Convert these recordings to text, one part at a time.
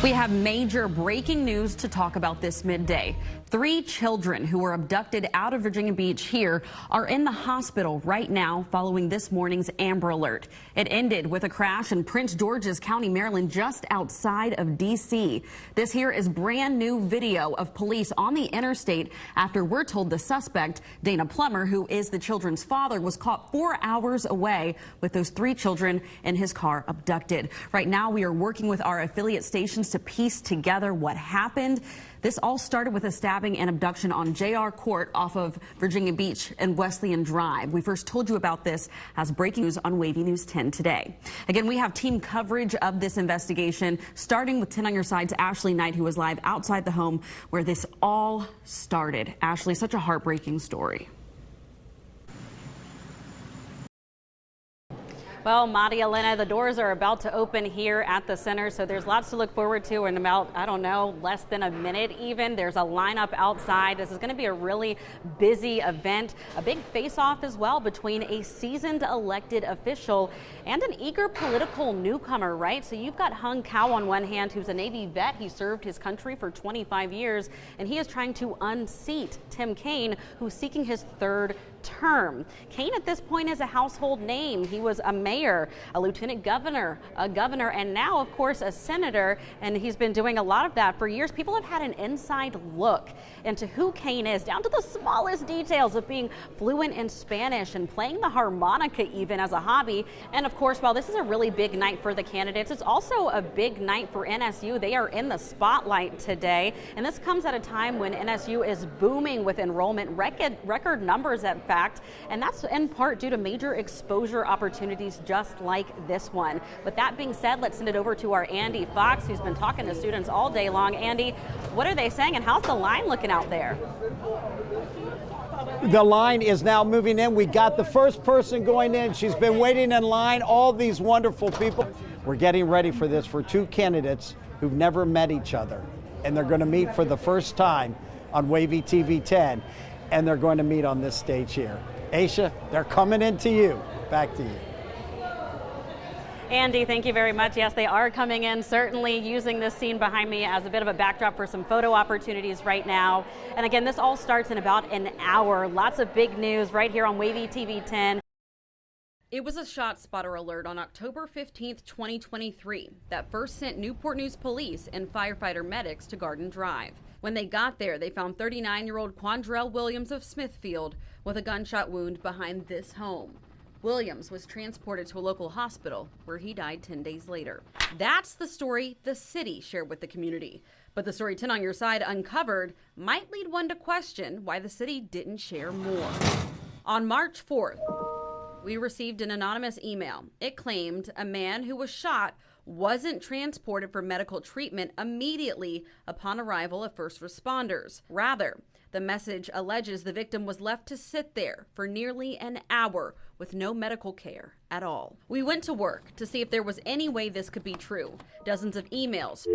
We have major breaking news to talk about this midday. 3 children who were abducted out of Virginia Beach here are in the hospital right now following this morning's Amber Alert. It ended with a crash in Prince George's County, Maryland, just outside of D.C. This here is brand new video of police on the interstate after we're told the suspect, Dana Plummer, who is the children's father, was caught 4 hours away with those 3 children in his car abducted. Right now, we are working with our affiliate stations to piece together what happened. This all started with a stabbing and abduction on J.R. Court off of Virginia Beach and Wesleyan Drive. We first told you about this as breaking news on Wavy News 10 today. Again, we have team coverage of this investigation, starting with 10 on your side's Ashley Knight, who was live outside the home where this all started. Ashley, such a heartbreaking story. Well, Maria Elena, the doors are about to open here at the center, so there's lots to look forward to in about, I don't know, less than a minute even. There's a lineup outside. This is going to be a really busy event, a big face-off as well between a seasoned elected official and an eager political newcomer, right? So you've got Hung Cao on one hand, who's a Navy vet. He served his country for 25 years, and he is trying to unseat Tim Kaine, who's seeking his 3rd term. Kaine at this point is a household name. He was a mayor, a lieutenant governor, and now, of course, a senator, and he's been doing a lot of that for years. People have had an inside look into who Kaine is, down to the smallest details of being fluent in Spanish and playing the harmonica even as a hobby. And of course, while this is a really big night for the candidates, it's also a big night for NSU. They are in the spotlight today, and this comes at a time when NSU is booming with enrollment, record numbers at fact, and that's in part due to major exposure opportunities just like this one. With that being said, let's send it over to our Andy Fox, who's been talking to students all day long. Andy, what are they saying, and how's the line looking out there? The line is now moving in. We got the first person going in. She's been waiting in line, all these wonderful people. We're getting ready for this for 2 candidates who've never met each other, and they're going to meet for the first time on Wavy TV 10, and they're going to meet on this stage here. Aisha, they're coming into you. Back to you. Andy, thank you very much. Yes, they are coming in, certainly using this scene behind me as a bit of a backdrop for some photo opportunities right now. And again, this all starts in about an hour. Lots of big news right here on Wavy TV 10. It was a shot spotter alert on October 15th, 2023 that first sent Newport News police and firefighter medics to Garden Drive. When they got there, they found 39-year-old Quandrell Williams of Smithfield with a gunshot wound behind this home. Williams was transported to a local hospital where he died 10 days later. That's the story the city shared with the community. But the story 10 on your side uncovered might lead one to question why the city didn't share more. On March 4th, we received an anonymous email. It claimed a man who was shot wasn't transported for medical treatment immediately upon arrival of first responders. Rather, the message alleges the victim was left to sit there for nearly an hour with no medical care at all. We went to work to see if there was any way this could be true. Dozens of emails,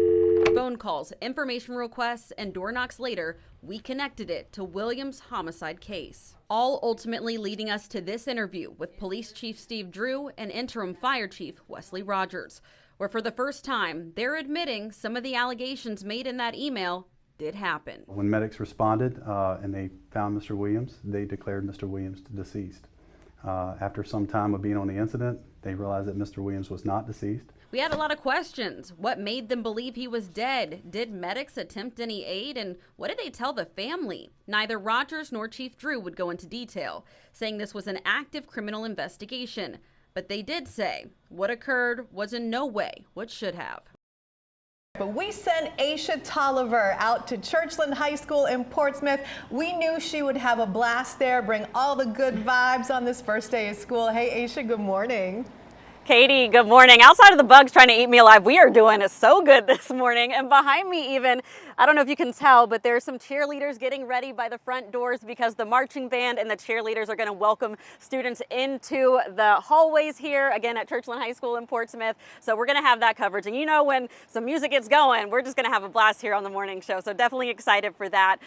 phone calls, information requests, and door knocks later, we connected it to Williams' homicide case. All ultimately leading us to this interview with Police Chief Steve Drew and Interim Fire Chief Wesley Rogers, where for the first time, they're admitting some of the allegations made in that email did happen. When medics responded and they found Mr. Williams, they declared Mr. Williams deceased. After some time of being on the incident, they realized that Mr. Williams was not deceased. We had a lot of questions. What made them believe he was dead? Did medics attempt any aid? And what did they tell the family? Neither Rogers nor Chief Drew would go into detail, saying this was an active criminal investigation. But they did say what occurred was in no way what should have. But we sent Aisha Tolliver out to Churchland High School in Portsmouth. We knew she would have a blast there, bring all the good vibes on this first day of school. Hey, Aisha, good morning. Katie, good morning. Outside of the bugs trying to eat me alive, we are doing so good this morning. And behind me even, I don't know if you can tell, but there's some cheerleaders getting ready by the front doors because the marching band and the cheerleaders are going to welcome students into the hallways here, again, at Churchland High School in Portsmouth. So we're going to have that coverage. And you know, when some music gets going, we're just going to have a blast here on the morning show. So definitely excited for that.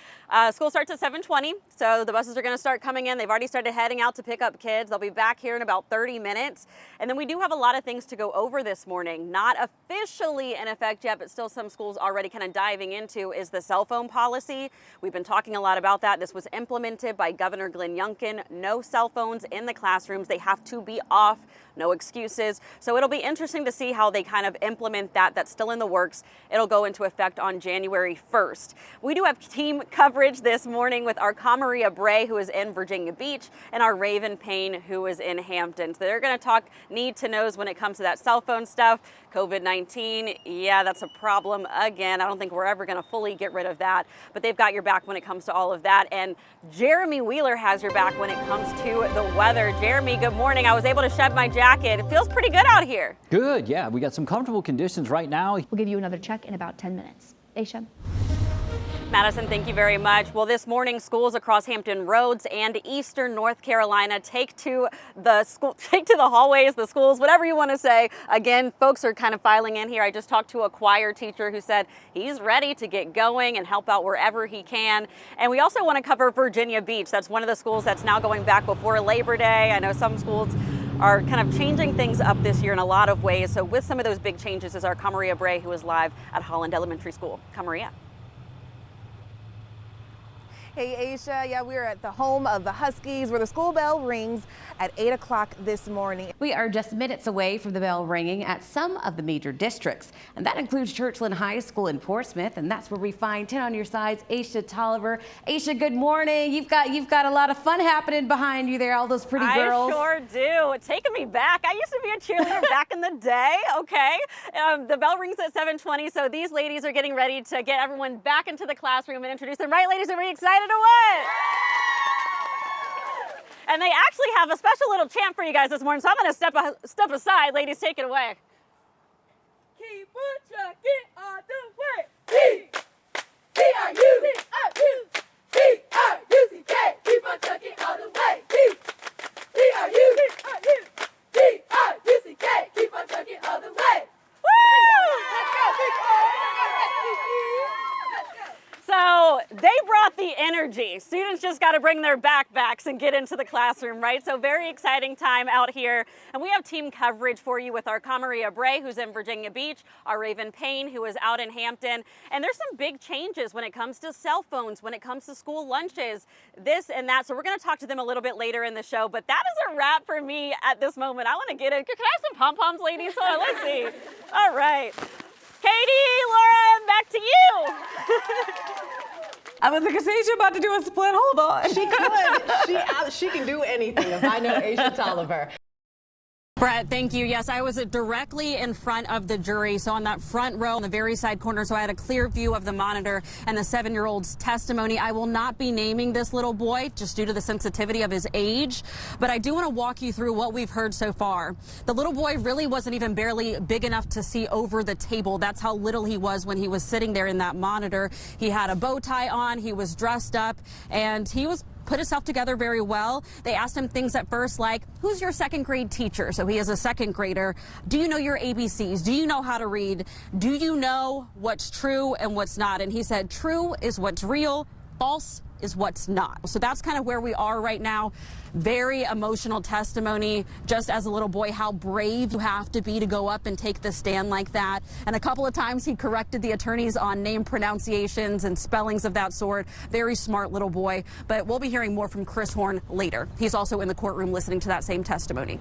School starts at 7:20, so the buses are going to start coming in. They've already started heading out to pick up kids. They'll be back here in about 30 minutes. And then we do have a lot of things to go over this morning. Not officially in effect yet, but still some schools already kind of diving into is the cell phone policy. We've been talking a lot about that. This was implemented by Governor Glenn Youngkin. No cell phones in the classrooms. They have to be off. No excuses. So it'll be interesting to see how they kind of implement that. That's still in the works. It'll go into effect on January 1st. We do have team coverage this morning with our Camaria Bray, who is in Virginia Beach, and our Raven Payne, who is in Hampton. So they're going to talk need to knows when it comes to that cell phone stuff. COVID-19, yeah, that's a problem again. I don't think we're ever going to fully get rid of that, but they've got your back when it comes to all of that. And Jeremy Wheeler has your back when it comes to the weather. Jeremy, good morning. I was able to shed my jacket. It feels pretty good out here. Good, yeah. We got some comfortable conditions right now. We'll give you another check in about 10 minutes. Aisha. Madison, thank you very much. Well, this morning, schools across Hampton Roads and eastern North Carolina take to the hallways, the schools, whatever you want to say. Again, folks are kind of filing in here. I just talked to a choir teacher who said he's ready to get going and help out wherever he can. And we also want to cover Virginia Beach. That's one of the schools that's now going back before Labor Day. I know some schools are kind of changing things up this year in a lot of ways. So with some of those big changes is our Camaria Bray, who is live at Holland Elementary School. Camaria. Hey, Aisha. Yeah, we're at the home of the Huskies where the school bell rings at 8 o'clock this morning. We are just minutes away from the bell ringing at some of the major districts, and that includes Churchland High School in Portsmouth, and that's where we find 10 on your sides, Aisha Tolliver. Aisha, good morning. You've got a lot of fun happening behind you there, all those pretty girls. I sure do. It's taking me back. I used to be a cheerleader back in the day, okay? The bell rings at 7:20, so these ladies are getting ready to get everyone back into the classroom and introduce them. Right, ladies? Are we excited or what? And they actually have a special little chant for you guys this morning, so I'm going to step aside. Ladies, take it away. Keep on trucking all the way. T-R-U-C-K, keep on trucking all the way. T-R-U-C-K, keep on trucking all the way. So they brought the energy. Students just got to bring their backpacks and get into the classroom, right? So very exciting time out here. And we have team coverage for you with our Camaria Bray, who's in Virginia Beach, our Raven Payne, who is out in Hampton. And there's some big changes when it comes to cell phones, when it comes to school lunches, this and that. So we're going to talk to them a little bit later in the show. But that is a wrap for me at this moment. I want to get in. Can I have some pom-poms, ladies? So let's see. All right. Katie, Laura, back to you. I was like, is Aisha about to do a split? Hold on. She could. She can do anything if I know Aisha Tolliver. Brett, thank you. Yes, I was directly in front of the jury, so on that front row on the very side corner, so I had a clear view of the monitor and the 7-year-old's testimony. I will not be naming this little boy just due to the sensitivity of his age, but I do want to walk you through what we've heard so far. The little boy really wasn't even barely big enough to see over the table. That's how little he was when he was sitting there in that monitor. He had a bow tie on, he was dressed up, and he was put himself together very well. They asked him things at first like, who's your second grade teacher? So he is a second grader. Do you know your ABCs? Do you know how to read? Do you know what's true and what's not? And he said, true is what's real, false is what's not. So that's kind of where we are right now. Very emotional testimony, just as a little boy, how brave you have to be to go up and take the stand like that. And a couple of times he corrected the attorneys on name pronunciations and spellings of that sort. Very smart little boy. But we'll be hearing more from Chris Horn later. He's also in the courtroom listening to that same testimony.